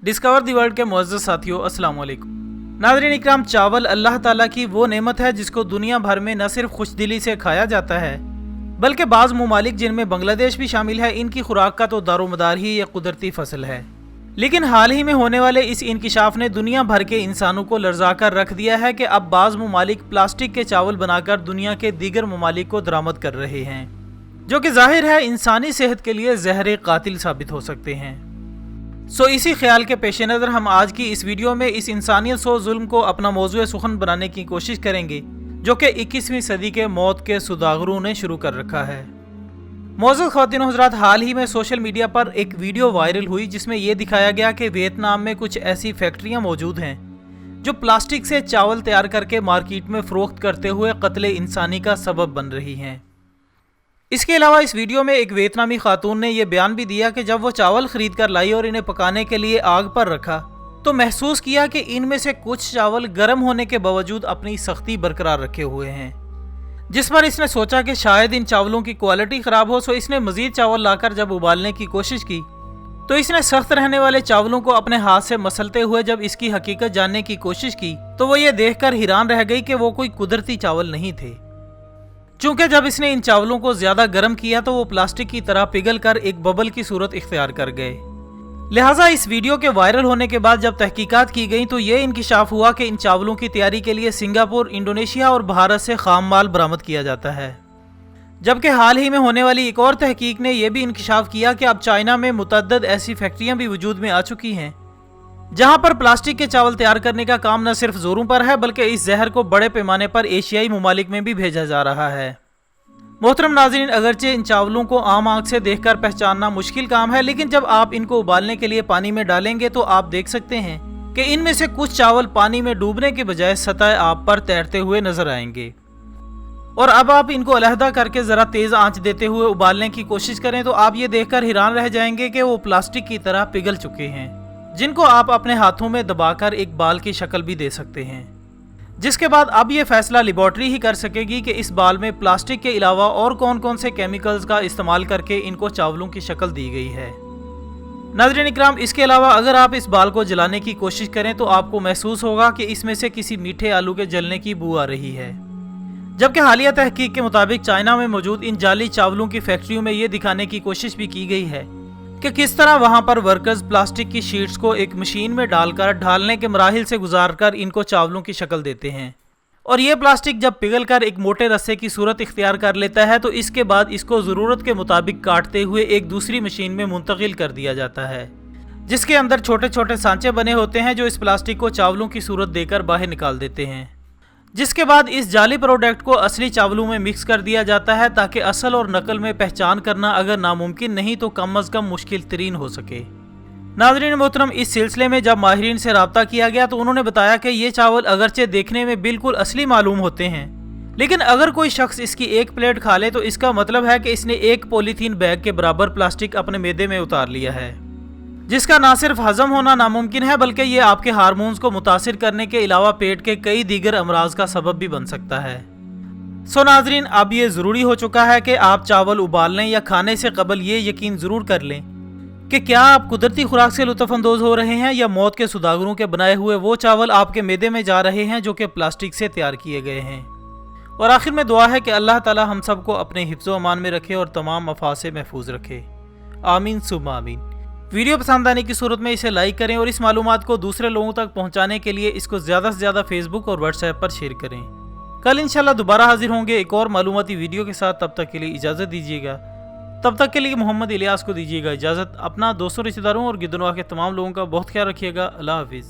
Discover the world के मुअज़्ज़ज़ साथियों, अस्सलाम वालेकुम। नाज़रीन इकराम, चावल अल्लाह ताला की वो नेमत है जिसको दुनिया भर में न सिर्फ खुशदिली से खाया जाता है बल्कि बाज़ ममालिक जिनमें बांग्लादेश भी शामिल है, इनकी खुराक का तो दारोमदार ही ये कुदरती फसल है। लेकिन हाल ही में होने वाले इस इंकिशाफ ने दुनिया भर के इंसानों को लर्जा कर रख दिया है कि अब बाज़ ममालिक प्लास्टिक के चावल बनाकर दुनिया के दीगर ममालिक को दरामद कर रहे हैं, जो कि जाहिर है इंसानी सेहत के लिए ज़हर कातिल साबित हो सकते हैं। इसी ख्याल के पेश नज़र हम आज की इस वीडियो में इस इंसानियत सो जुल्म को अपना मौज़ू सुखन बनाने की कोशिश करेंगे, जो कि 21वीं सदी के मौत के सुदागरों ने शुरू कर रखा है। मौजूद ख़वातीन और हज़रात, हाल ही में सोशल मीडिया पर एक वीडियो वायरल हुई जिसमें यह दिखाया गया कि वियतनाम में कुछ ऐसी फैक्ट्रियां मौजूद हैं जो प्लास्टिक से चावल तैयार करके मार्केट में फ़रोख्त करते हुए कत्ले इंसानी का सबब बन रही हैं। इसके अलावा इस वीडियो में एक वियतनामी खातून ने यह बयान भी दिया कि जब वो चावल ख़रीद कर लाई और इन्हें पकाने के लिए आग पर रखा तो महसूस किया कि इनमें से कुछ चावल गर्म होने के बावजूद अपनी सख्ती बरकरार रखे हुए हैं, जिस पर इसने सोचा कि शायद इन चावलों की क्वालिटी ख़राब हो। इसने मज़ीद चावल लाकर जब उबालने की कोशिश की तो इसने सख्त रहने वाले चावलों को अपने हाथ से मसलते हुए जब इसकी हकीकत जानने की कोशिश की तो वो ये देखकर हैरान रह गई कि वो कोई कुदरती चावल नहीं थे। चूँकि जब इसने इन चावलों को ज़्यादा गर्म किया तो वो प्लास्टिक की तरह पिघल कर एक बबल की सूरत इख्तियार कर गए। लिहाजा इस वीडियो के वायरल होने के बाद जब तहकीकात की गई तो ये इंकिशाफ हुआ कि इन चावलों की तैयारी के लिए सिंगापुर, इंडोनेशिया और भारत से खाम माल बरामद किया जाता है। जबकि हाल ही में होने वाली एक और तहकीक ने यह भी इंकिशाफ किया कि अब चाइना में मुतअद्दिद ऐसी फैक्ट्रियां भी वजूद में आ चुकी हैं जहां पर प्लास्टिक के चावल तैयार करने का काम न सिर्फ जोरों पर है बल्कि इस जहर को बड़े पैमाने पर एशियाई ममालिक में भी भेजा जा रहा है। मोहतरम नाज़रीन, अगरचे इन चावलों को आम आंख से देखकर पहचानना मुश्किल काम है, लेकिन जब आप इनको उबालने के लिए पानी में डालेंगे तो आप देख सकते हैं कि इनमें से कुछ चावल पानी में डूबने के बजाय सतह आब पर तैरते हुए नजर आएंगे। और अब आप इनको अलहदा करके ज़रा तेज़ आंच देते हुए उबालने की कोशिश करें तो आप ये देखकर हैरान रह जाएंगे कि वो प्लास्टिक की तरह पिघल चुके हैं, जिनको आप अपने हाथों में दबाकर एक बाल की शक्ल भी दे सकते हैं। जिसके बाद अब ये फैसला लेबॉर्ट्री ही कर सकेगी कि इस बाल में प्लास्टिक के अलावा और कौन कौन से केमिकल्स का इस्तेमाल करके इनको चावलों की शक्ल दी गई है। नाज़रीन इकराम, इसके अलावा अगर आप इस बाल को जलाने की कोशिश करें तो आपको महसूस होगा कि इसमें से किसी मीठे आलू के जलने की बू आ रही है। जबकि हालिया तहकीक के मुताबिक चाइना में मौजूद इन जाली चावलों की फैक्ट्रियों में ये दिखाने की कोशिश भी की गई है कि किस तरह वहां पर वर्कर्स प्लास्टिक की शीट्स को एक मशीन में डालकर ढालने के मराहिल से गुजारकर इनको चावलों की शक्ल देते हैं, और ये प्लास्टिक जब पिघलकर एक मोटे रस्से की सूरत इख्तियार कर लेता है तो इसके बाद इसको ज़रूरत के मुताबिक काटते हुए एक दूसरी मशीन में मुंतकिल कर दिया जाता है, जिसके अंदर छोटे छोटे सांचे बने होते हैं जो इस प्लास्टिक को चावलों की सूरत देकर बाहर निकाल देते हैं। जिसके बाद इस जाली प्रोडक्ट को असली चावलों में मिक्स कर दिया जाता है ताकि असल और नकल में पहचान करना अगर नामुमकिन नहीं तो कम अज़ कम मुश्किल तरीन हो सके। नाज़रीन मोहतरम, इस सिलसिले में जब माहिरीन से रब्ता किया गया तो उन्होंने बताया कि ये चावल अगरचे देखने में बिल्कुल असली मालूम होते हैं, लेकिन अगर कोई शख्स इसकी एक प्लेट खा ले तो इसका मतलब है कि इसने एक पॉलीथीन बैग के बराबर प्लास्टिक अपने मैदे में उतार लिया है, जिसका ना सिर्फ हजम होना नामुमकिन है बल्कि ये आपके हार्मोन्स को मुतासिर करने के अलावा पेट के कई दीगर अमराज का सबब भी बन सकता है। नाज़रीन, अब ये ज़रूरी हो चुका है कि आप चावल उबालने या खाने से कबल ये यकीन ज़रूर कर लें कि क्या आप कुदरती खुराक से लुत्फ़अंदोज़ हो रहे हैं या मौत के सुदागरों के बनाए हुए वो चावल आपके मैदे में जा रहे हैं जो कि प्लास्टिक से तैयार किए गए हैं। और आखिर में दुआ है कि अल्लाह ताला हम सबको अपने हिफ्ज़ व अमान में रखे और तमाम मफाद से महफूज रखे। आमीन सुम्मा आमीन। वीडियो पसंद आने की सूरत में इसे लाइक करें और इस मालूमात को दूसरे लोगों तक पहुंचाने के लिए इसको ज़्यादा से ज़्यादा फेसबुक और व्हाट्सएप पर शेयर करें। कल इंशाल्लाह दोबारा हाजिर होंगे एक और मालूमाती वीडियो के साथ। तब तक के लिए इजाज़त दीजिएगा। तब तक के लिए मोहम्मद इलियास को दीजिएगा इजाज़त। अपना दोस्तों, रिश्तेदारों और गिरदनवाह के तमाम लोगों का बहुत ख्याल रखिएगा। अल्लाह हाफिज़।